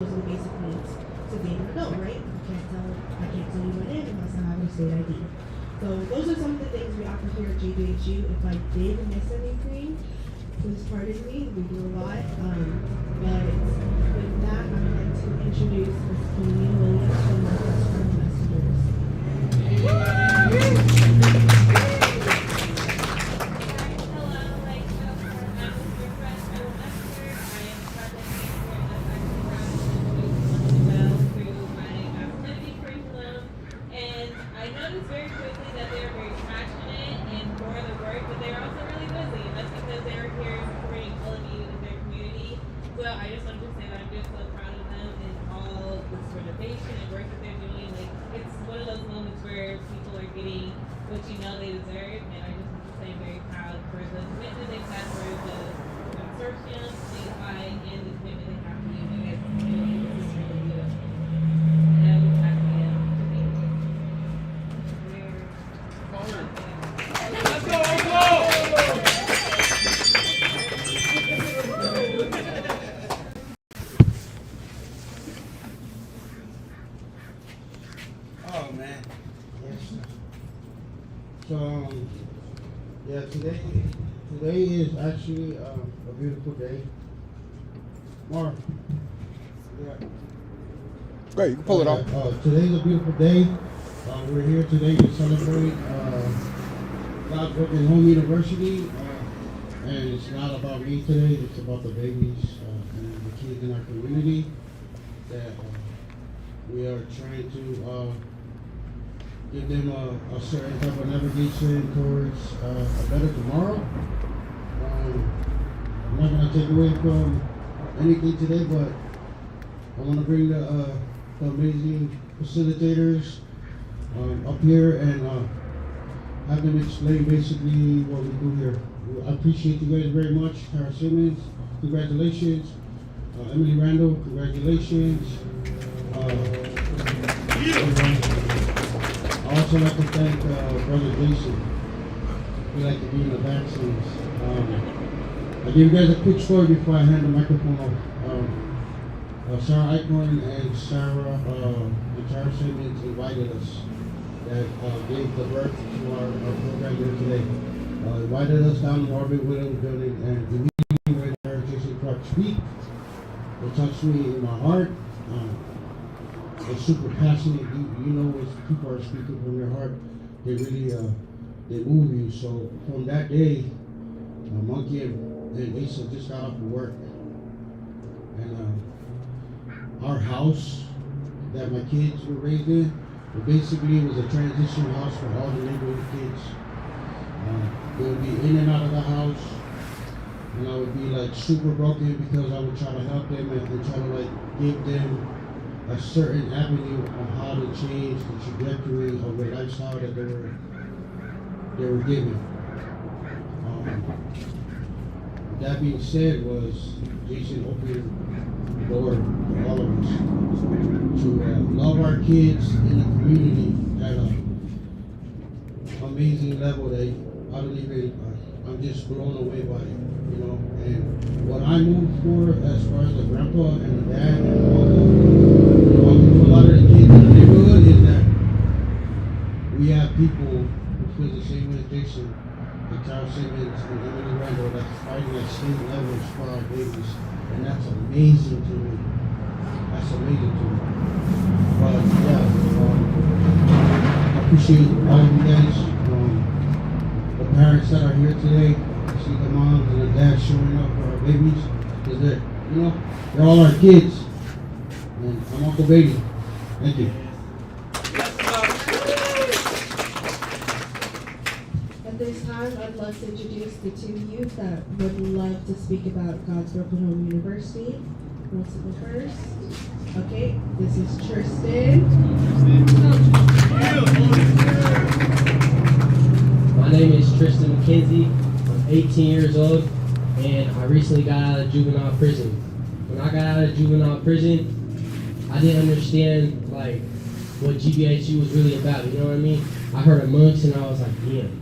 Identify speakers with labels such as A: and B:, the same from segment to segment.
A: those are the basic needs to being an adult, right? I can't tell you my name unless I have a state ID. So those are some of the things we offer here at JJHU. If I did miss anything, please pardon me. We do a lot. But with that, I would like to introduce Ms. Colleen Williams from Northwest Front Messengers.
B: Very quickly that they're very passionate and for the work, but they're also really busy. And that's because they're here supporting all of you in their community. So I just wanted to say that I'm just so proud of them and all this renovation and work that they're doing. Like, it's one of those moments where people are getting what you know they deserve. And I just want to say I'm very proud for the commitment they've had for the consortium, CFI, and the commitment they have for you guys as a community. This is really good. And I'm happy to be here.
C: Oh man. Yes. So yeah, today is actually a beautiful day. Mark. Yeah.
D: Great, you can pull it off.
C: Today's a beautiful day. We're here today to celebrate God's Work in Home University. And it's not about me today, it's about the babies and the kids in our community that we are trying to give them a certain type of navigation towards a better tomorrow. I'm not going to take away from anything today, but I want to bring the amazing facilitators up here and have them explain basically what we do here. I appreciate you guys very much. Tara Simmons, congratulations. Emily Randall, congratulations. I also like to thank Brother Jason. We like to be in the vaccines. I'll give you guys a quick story before I hand the microphone off. Sarah Eichhorn and Tara Simmons invited us that gave the birth to our program here today. Invited us down to Orbit Williams building and immediately heard Jason Clark speak. It touched me in my heart. It's super passionate. You know when people are speaking from their heart, they really they move you. So from that day, Monkey and Asa just got off of work. And our house that my kids were raised in, basically was a transition house for all the neighborhood kids. They would be in and out of the house, and I would be like super broken because I would try to help them and try to like give them a certain avenue on how to change the trajectory of the lifestyle that they were given. That being said, was Jason opened the door for all of us to love our kids in the community at an amazing level that I don't even, I'm just blown away by it, you know. And what I moved for as far as the grandpa and the dad and all the, a lot of the kids in the neighborhood is that we have people who feel the same way as Jason, like Charles Simmons and Emily Randall, that's fighting at state levels for our babies. And that's amazing to me. That's amazing to me. But yeah, I appreciate all of you guys. The parents that are here today, see the moms and the dads showing up for our babies, because they're, you know, they're all our kids. And I'm Uncle Beatty. Thank you.
A: At this time, I'd love to introduce the two youth that would love to speak about God's Broken Home University. Who wants to go first? Okay, this is Tristan.
E: My name is Tristan McKenzie. I'm 18 years old, and I recently got out of juvenile prison. When I got out of juvenile prison, I didn't understand like what GBHU was really about. You know what I mean? I heard of monks, and I was like, damn,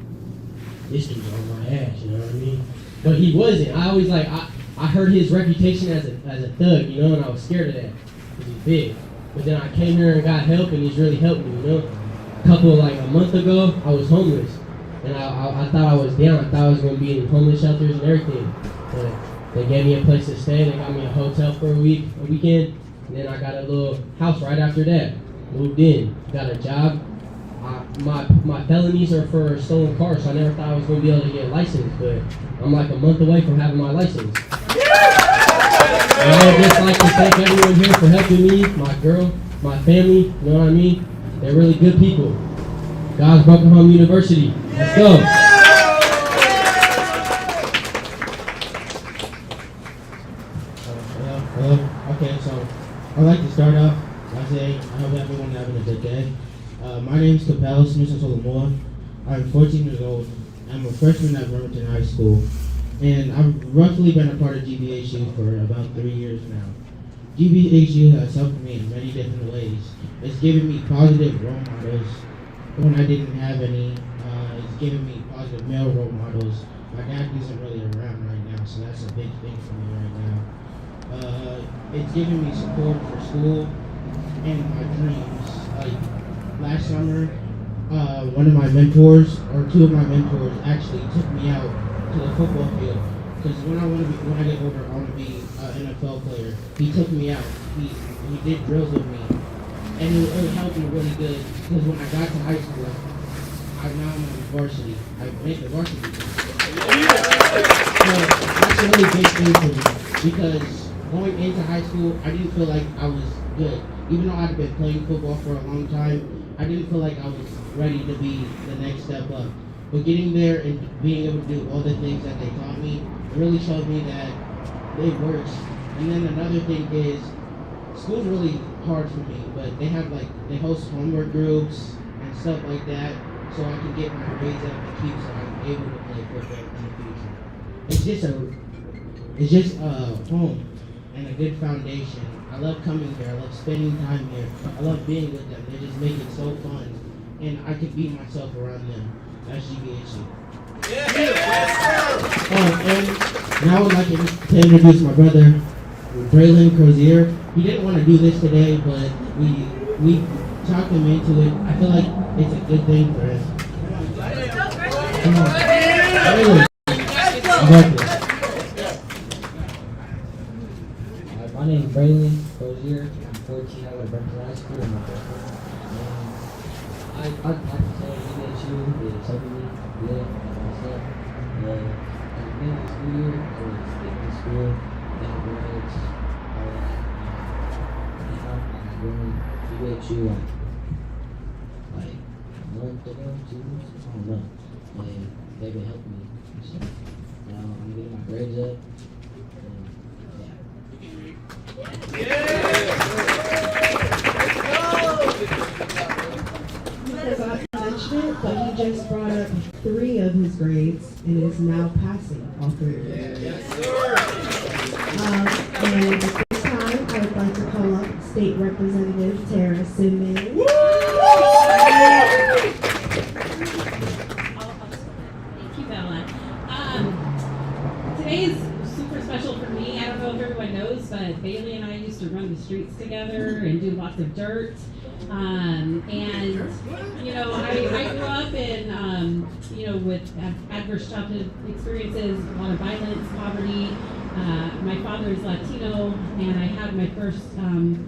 E: this dude's on my ass. You know what I mean? But he wasn't. I always like I heard his reputation as a thug, you know, and I was scared of that. big. But then I came here and got help, and he's really helped me, you know. A month ago, I was homeless, and I thought I was down. I thought I was gonna be in homeless shelters and everything. But they gave me a place to stay. They got me a hotel for a weekend, and then I got a little house right after that. Moved in, got a job. My felonies are for stolen cars, so I never thought I was gonna be able to get a license. But I'm like a month away from having my license. And I would just like to thank everyone here for helping me, my girl, my family, you know what I mean? They're really good people. God's Broken Home University. Let's go.
F: Okay, so I'd like to start off by saying I hope everyone is having a good day. My name is Capel Smith Solomoa. I'm 14 years old. I'm a freshman at Bremerton High School. And I've roughly been a part of GBHU for about 3 years now. GBHU has helped me in many different ways. It's given me positive role models when I didn't have any. It's given me positive male role models. My dad isn't really around right now, so that's a big thing for me right now. It's given me support for school and my dreams. Like last summer, one of my mentors, or two of my mentors, actually took me out to the football field, because when I get older, I want to be an NFL player. He took me out. He did drills with me, and it helped me really good. Because when I got to high school, now I'm on the varsity. I made the varsity team. So that's a really big thing for me, because going into high school, I didn't feel like I was good. Even though I'd been playing football for a long time, I didn't feel like I was ready to be the next step up. But getting there and being able to do all the things that they taught me, it really showed me that it works. And then another thing is, school's really hard for me, but they host homework groups and stuff like that, so I can get my grades up and keep, so I'm able to play football in the future. It's just a home and a good foundation. I love coming here. I love spending time here. I love being with them. They just make it so fun, and I can be myself around them. That's GBHU. And now I would like to introduce my brother, Braylon Crozier. He didn't want to do this today, but we talked him into it. I feel like it's a good thing for him. Braylon, I like this.
G: My name is Braylon Crozier. I'm 14. I go to Bremerton High School. I'm a freshman. I'd like to say GBHU is helping me good and my stuff. At the beginning of the school year, I was skipping to school, getting grades, all that. I joined GBHU like a month ago, 2 months, I don't know. And they've been helping me. So now I'm getting my grades up.
A: But he just brought up 3 of his grades and is now passing all 3 of them. And at this time, I would like to call up State Representative Tara Simmons.
B: Thank you, Bella. Today is super special for me. I don't know if everyone knows, but Bailey and I used to run the streets together and do lots of dirt. And you know, I grew up in with adverse childhood experiences, a lot of violence, poverty. My father is Latino, and I had my first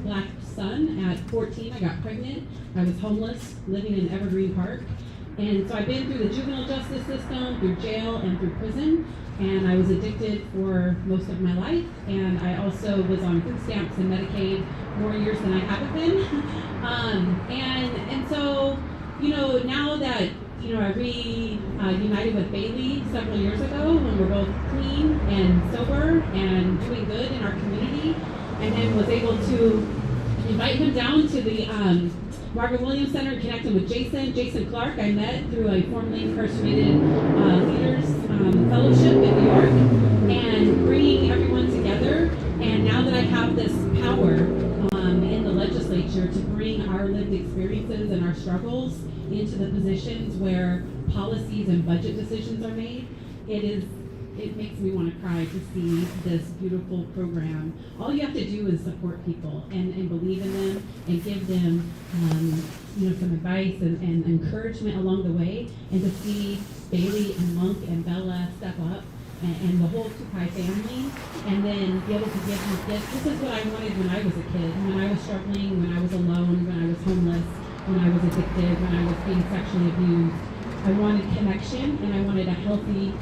B: black son at 14. I got pregnant. I was homeless, living in Evergreen Park. And so I've been through the juvenile justice system, through jail, and through prison. And I was addicted for most of my life. And I also was on food stamps and Medicaid more years than I haven't been. And so, you know, now that, you know, I reunited with Bailey several years ago when we're both clean and sober and doing good in our community, and then was able to invite him down to the Margaret Williams Center and connect him with Jason Clark. I met through a formerly incarcerated leaders fellowship in New York, and bringing everyone together. And now that I have this power in the legislature to bring our lived experiences and our struggles into the positions where policies and budget decisions are made, it is
H: it makes me want to cry to see this beautiful program. All you have to do is support people and believe in them and give them, some advice and encouragement along the way. And to see Bailey and Monk and Bella step up and the whole Tupai family, and then be able to give these gifts. This is what I wanted when I was a kid, when I was struggling, when I was alone, when I was homeless, when I was addicted, when I was being sexually abused. I wanted connection and I wanted a healthy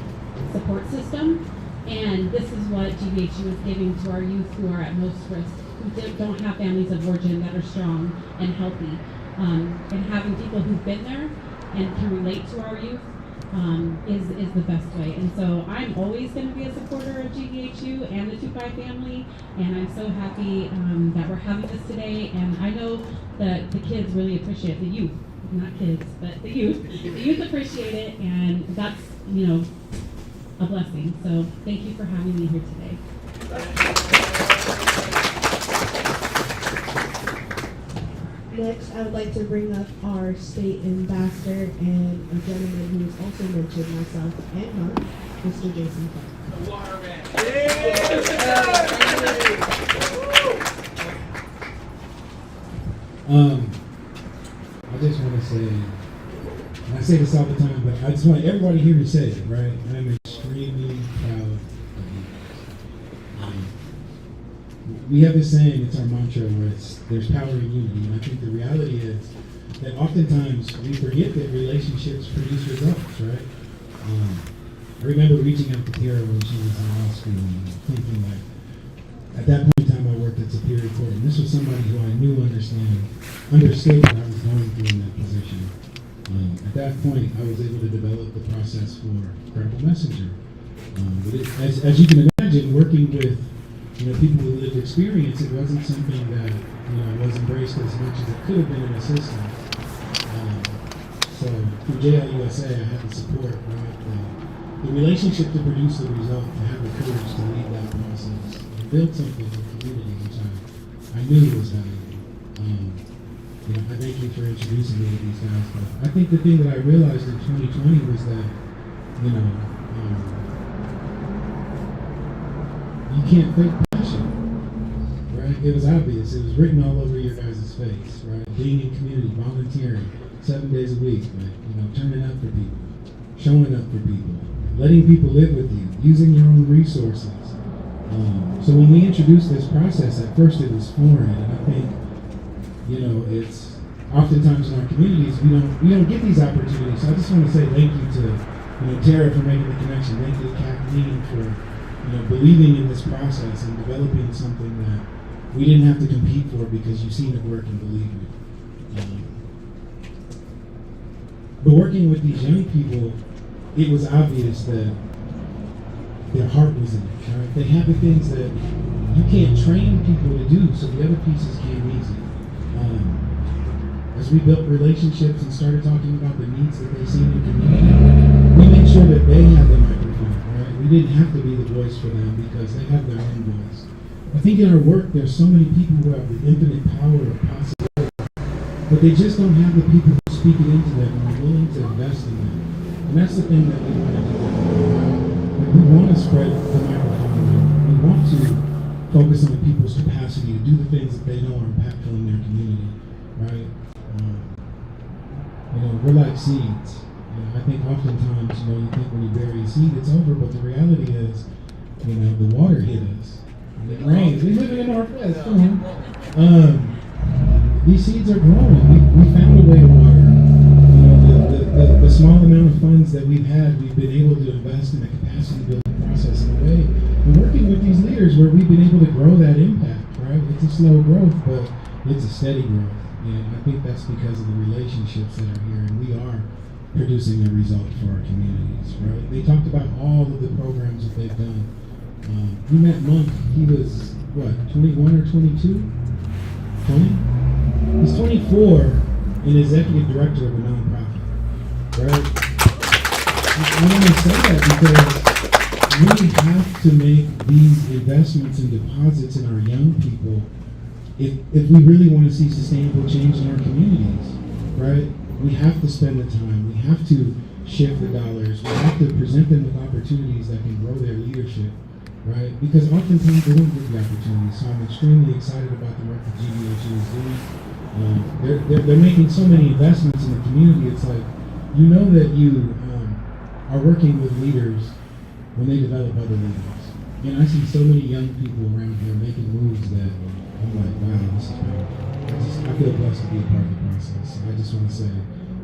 H: support system. And this is what GBHU is giving to our youth who are at most risk, who don't have families of origin that are strong and healthy. And having people who've been there and can relate to our youth is the best way. And so I'm always going to be a supporter of GBHU and the Tupai family, and I'm so happy that we're having this today. And I know that the kids really appreciate, the youth, not kids, but the youth. The youth appreciate it, and that's, a blessing. So thank you for having me here today.
A: Next, I would like to bring up our state ambassador and a gentleman who has also mentioned myself and Mark, Mr. Jason Clark.
I: I just want to say, and I say this all the time, but I just want everybody here to say it, right? I'm extremely proud of you. We have this saying, it's our mantra, where there's power in unity, and I think the reality is that oftentimes we forget that relationships produce results, right? I remember reaching out to Tara when she was in law school and thinking like, at that point in time I worked at Superior Court, and this was somebody who I knew understood what I was going through in that position. At that point, I was able to develop the process for Credible Messenger. But as you can imagine, working with people with lived experience, it wasn't something that was embraced as much as it could have been in the system. So through JLUSA, I had the support, right? The relationship to produce the result, to have the courage to lead that process, and build something in the community, which I knew was valuable. I thank you for introducing me to these guys. But I think the thing that I realized in 2020 was that, you can't fake passion, right? It was obvious. It was written all over your guys' face, right? Being in community, volunteering, 7 days a week, right? Turning up for people, showing up for people, letting people live with you, using your own resources. So when we introduced this process, at first it was foreign, and I think, it's oftentimes in our communities we don't get these opportunities. So I just want to say thank you to Tara for making the connection. Thank you to Kathleen for believing in this process and developing something that we didn't have to compete for because you've seen it work and believe it. But working with these young people, it was obvious that their heart was in it. Right? They have the things that you can't train people to do, so the other pieces came easy. As we built relationships and started talking about the needs that they see in the community, we made sure that they had the microphone, right? We didn't have to be the voice for them because they have their own voice. I think in our work, there's so many people who have the infinite power of possibility, but they just don't have the people who speak it into them and are willing to invest in them. And that's the thing that we want to do. We want to spread the microphone around. We want to focus on people's capacity to do the things that they know are impactful in their community, right? We're like seeds. I think oftentimes, you think when you bury a seed, it's over, but the reality is, the water hit us. It rains. We live in the Northwest. Come on. These seeds are growing. We found a way to water. The small amount of funds that we've had, we've been able to invest in the capacity building process in a way. We're working with these leaders where we've been able to grow that impact, right? It's a slow growth, but it's a steady growth. And I think that's because of the relationships that are here, and we are producing a result for our communities, right? They talked about all of the programs that they've done. We met Monk, he was, 21 or 22? 20? He's 24 and executive director of a nonprofit, right? I want to say that because we have to make these investments and deposits in our young people if we really want to see sustainable change in our communities, right? We have to spend the time. We have to shift the dollars. We have to present them with opportunities that can grow their leadership, right? Because oftentimes they don't get the opportunities. So I'm extremely excited about the work that GBHU is doing. They're making so many investments in the community. It's like, you know that you are working with leaders when they develop other leaders. And I see so many young people around here making moves that I'm like, wow, this is powerful. I feel blessed to be a part of the process. So I just want to say, I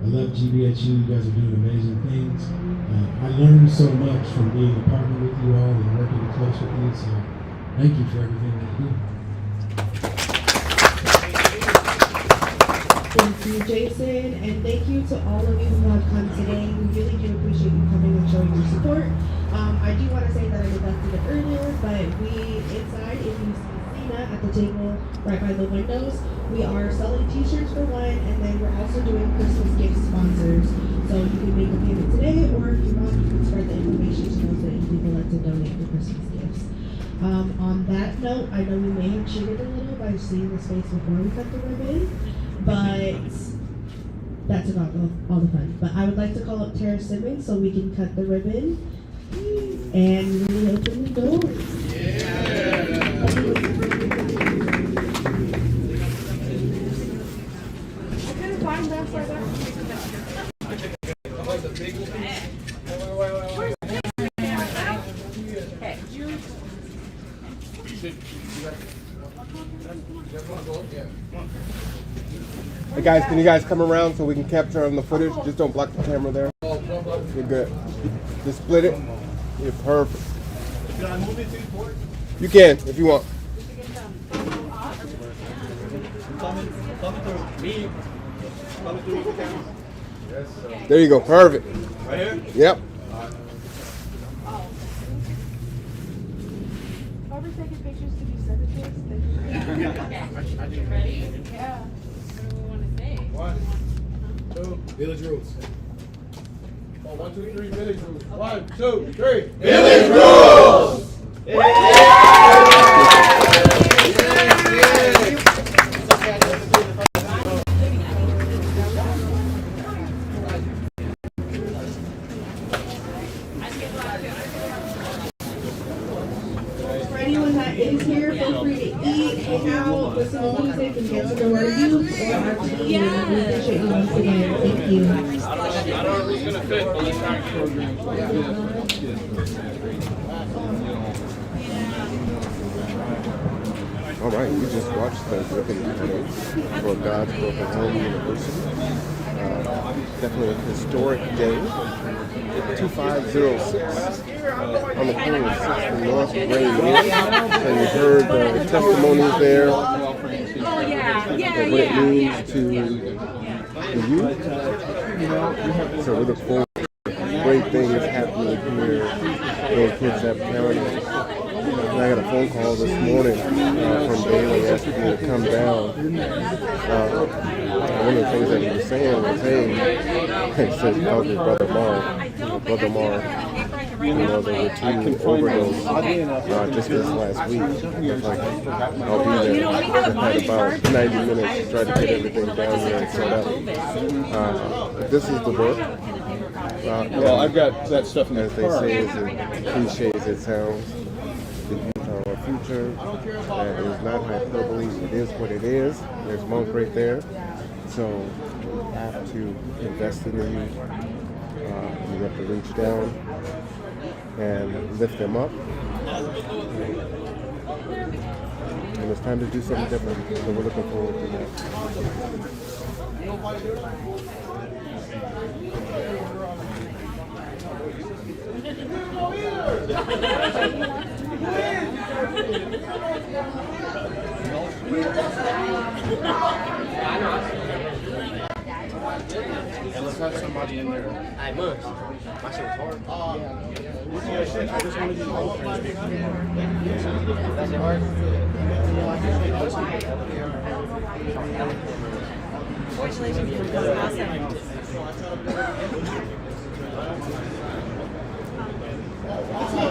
I: love GBHU. You guys are doing amazing things. I learned so much from being a partner with you all and working close with you. So thank you for everything that you do.
A: Thank you, Jason, and thank you to all of you who have come today. We really do appreciate you coming and showing your support. I do want to say that I neglected it earlier, but we inside, if you see Cena at the table right by the windows, we are selling t-shirts for one, and then we're also doing Christmas gift sponsors. So you can make a payment today, or if you want, you can spread the information to those that you would like to donate for Christmas gifts. On that note, I know we may have cheated a little by seeing the space before we cut the ribbon, but that's about all the fun. But I would like to call up Tara Simmons so we can cut the ribbon and really open the doors.
D: Hey guys, can you guys come around so we can capture on the footage? Just don't block the camera there. You're good. Just split it. You're perfect.
J: Can I move it to forward?
D: You can, if you want.
J: Coming through me. Coming through the camera. Yes, sir.
D: There you go. Perfect.
J: Right here?
D: Yep.
K: Are we taking pictures to be sent to us?
B: You ready?
K: Yeah.
B: What do we want to say?
J: 1, 2, Village Rules. Oh, 1, 2, 3, Village Rules. 1, 2, 3, Village Rules!
A: For anyone that is here, feel free to eat, hang out, listen to music, and get to know our youth or our team. We appreciate you once again. Thank you.
J: I don't know if it's going to fit, but let's try
D: All right, we just watched the ribbon cutting for God's Broken Home University. Definitely a historic day. 2506 on the corner of 6th and North Gray Mill. And you heard the testimonies there of what it means to the youth. So we look forward to great things happening here in Kitsap County. And I got a phone call this morning from Bailey asking me to come down. One of the things that he was saying was, hey, he says, called his brother Mark. Brother Mark, you know, there were 2 overdoses just this last week. Like, I'll be there. I've had about 90 minutes to try to get everything down here and set up. But this is the book.
J: Well, I've got that stuff in the
D: as they say, as cliche as it sounds. The youth are our future. It is not hyperbole. It is what it is. There's Monk right there. So we have to invest in the youth. We have to reach down and lift them up. And it's time to do something different. So we're looking forward to that.
J: And let's have somebody in there.
E: I must. My shit was hard.
J: Yeah, shit, I just wanted you to know.
E: That's it hard?
K: Congratulations. Awesome.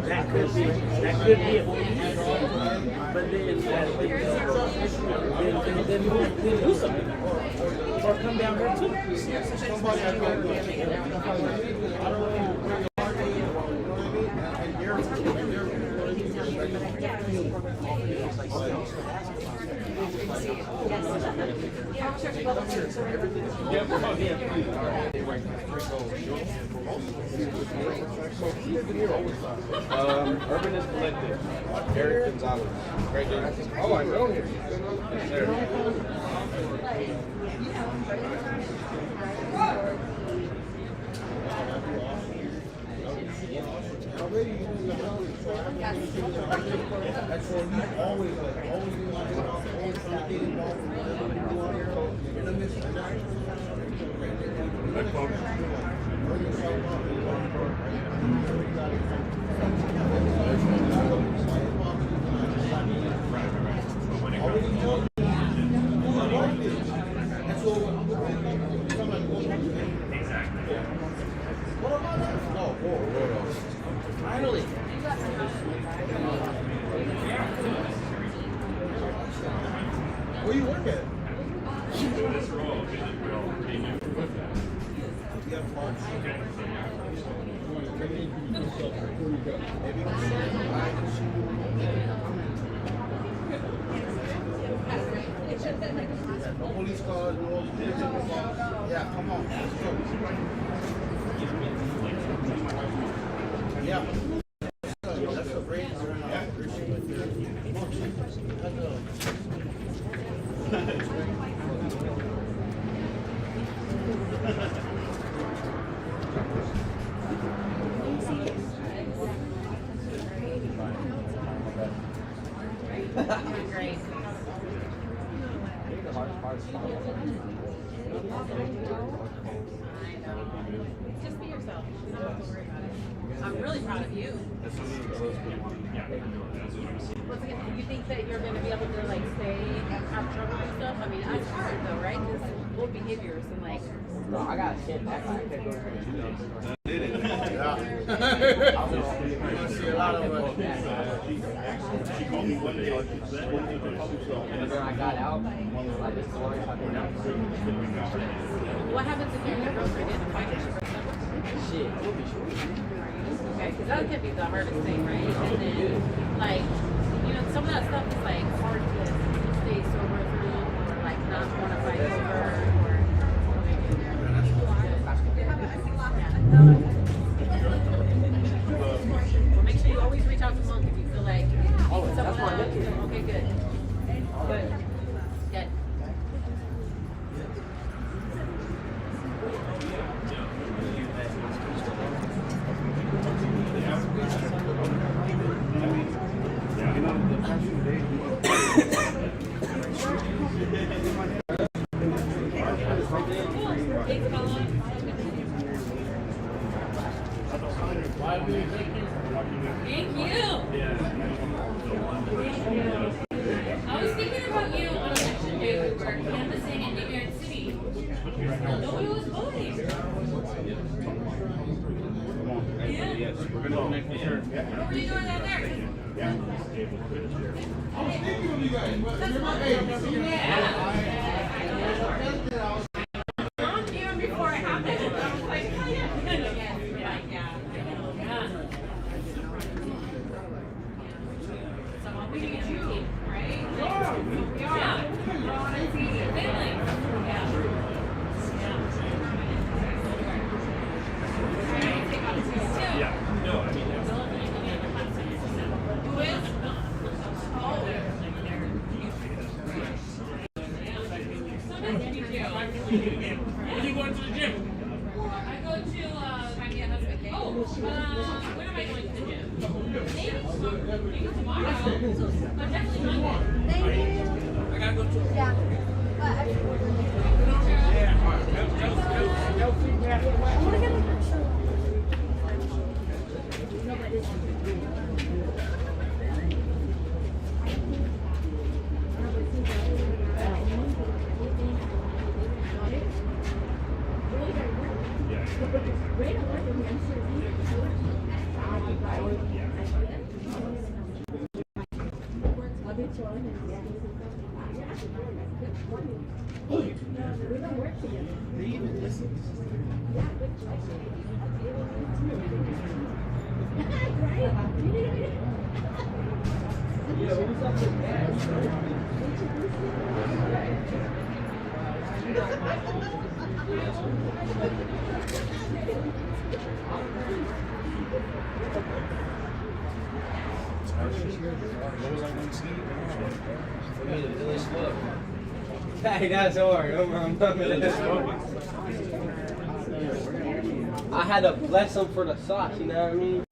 L: that could be it. But then do something. Or come down here too.
M: Urbanist Collective, Eric Gonzalez. Great game. Oh, I know him. Yes, sir.
L: Finally.
J: Where you work at? No police cars, no. Yeah, come on. Let's go. Yeah. That's a great
B: Great. Just be yourself. You don't have to worry about it. I'm really proud of you. You think that you're going to be able to like stay have trouble and stuff? I mean, it's hard though, right? Because old behaviors and like.
L: No, I got a kid back. I can't go ahead and do that.
J: I see a lot of
L: She called me one day. And then I got out. I just worried about
B: What happens if you and your girlfriend get in a fight and she breaks up?
L: shit. I would be sure.
B: Okay, because that can be the hardest thing, right? And then, like, you know, some of that stuff is like hard to stay sober through, or like not want to fight over, or. Well, make sure you always reach out to Monk if you feel like someone else. Okay, good. Good. Good. Thank you. I was thinking about you on election day. We were canvassing in New York City. Nobody was voting. Yeah.
M: Yes, we're going to connect with her.
B: What were you doing out there?
J: I was thinking of you guys, but you're my baby.
B: Even before it happened, I was like, oh yeah. Yeah. So we need you, right? We are. We're on a team. Family. Yeah.
M: Yeah, no, I mean,
B: Who is? Oh. So nice to meet you.
M: When are you going to the gym?
B: I go to find me a husband. Oh, when am I going to the gym? Maybe tomorrow. But definitely Monday.
K: Thank you.
M: I gotta go to.
K: Yeah.
M: Yeah, all right.
K: I want to get a picture.
E: Hey, that's hard. I had to bless him for the sauce, you know what I mean?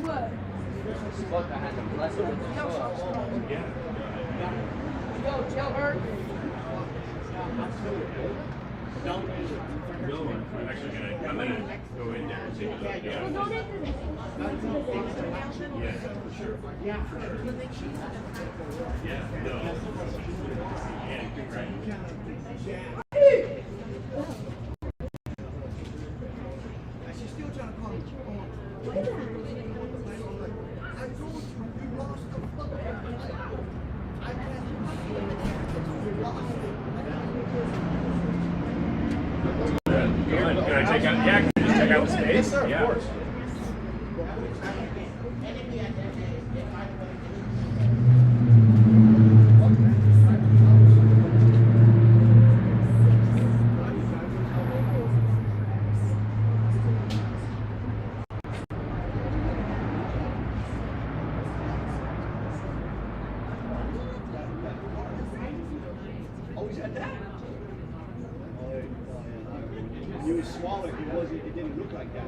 K: What?
E: Fuck, I had to bless him with the sauce.
K: Yo, tell her.
L: I'm actually gonna go in there and take a look. Yeah, for sure. Yeah, no. Yeah, right.
J: She's still trying to call me. I told you, you lost the fucking
L: Can I check out? Yeah, can I just check out the space?
J: Yes, sir,
L: Yeah.
J: of course. Oh, he's had that? He was smaller. He wasn't. It didn't look like that.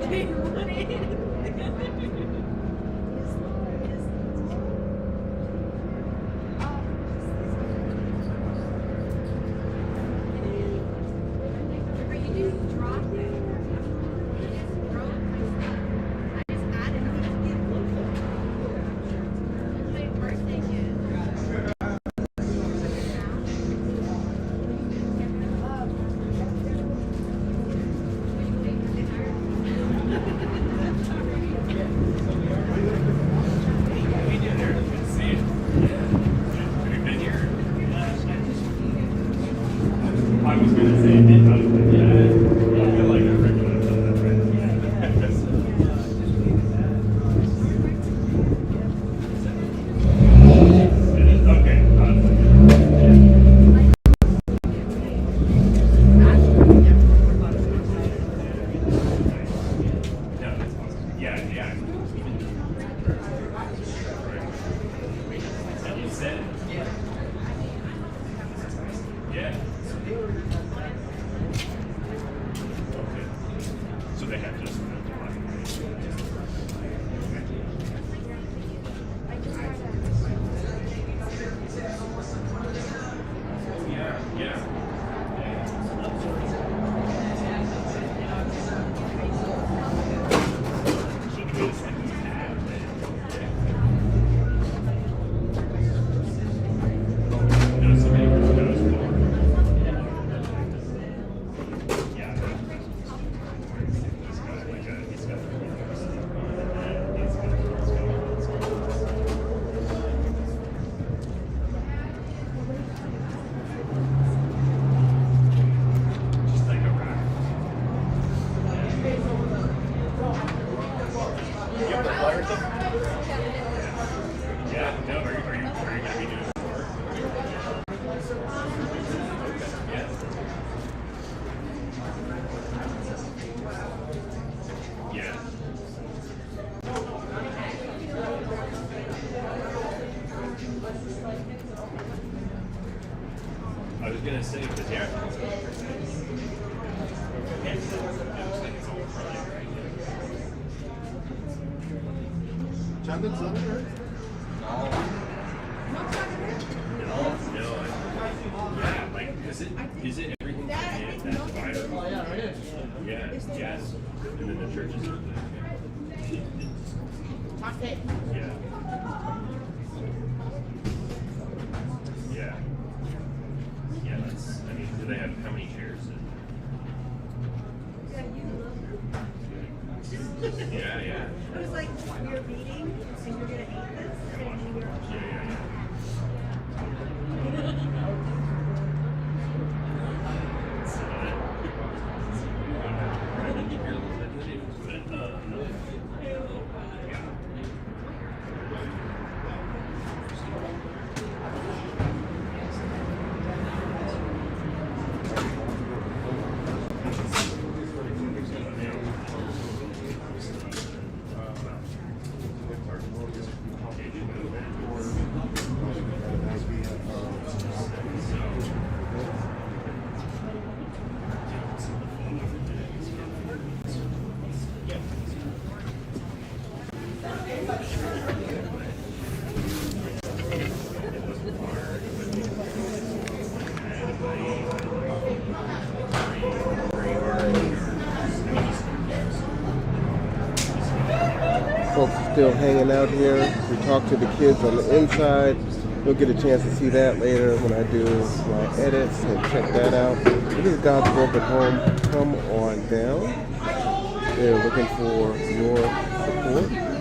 B: Hey,
L: gonna say, because yeah.
J: Chocolate soda, right?
L: Yeah, like, is it everything that divider?
J: Oh, yeah, right here.
L: Yeah, yes. And then the churches are yeah. Yeah. Yeah, that's, I mean, do they have, how many chairs? Yeah, yeah.
K: It was like we were meeting and you're gonna eat this and we were
L: Yeah.
D: Folks are still hanging out here. We talked to the kids on the inside. You'll get a chance to see that later when I do my edits and check that out. This is God's Work at Home. Come on down. They're looking for your support.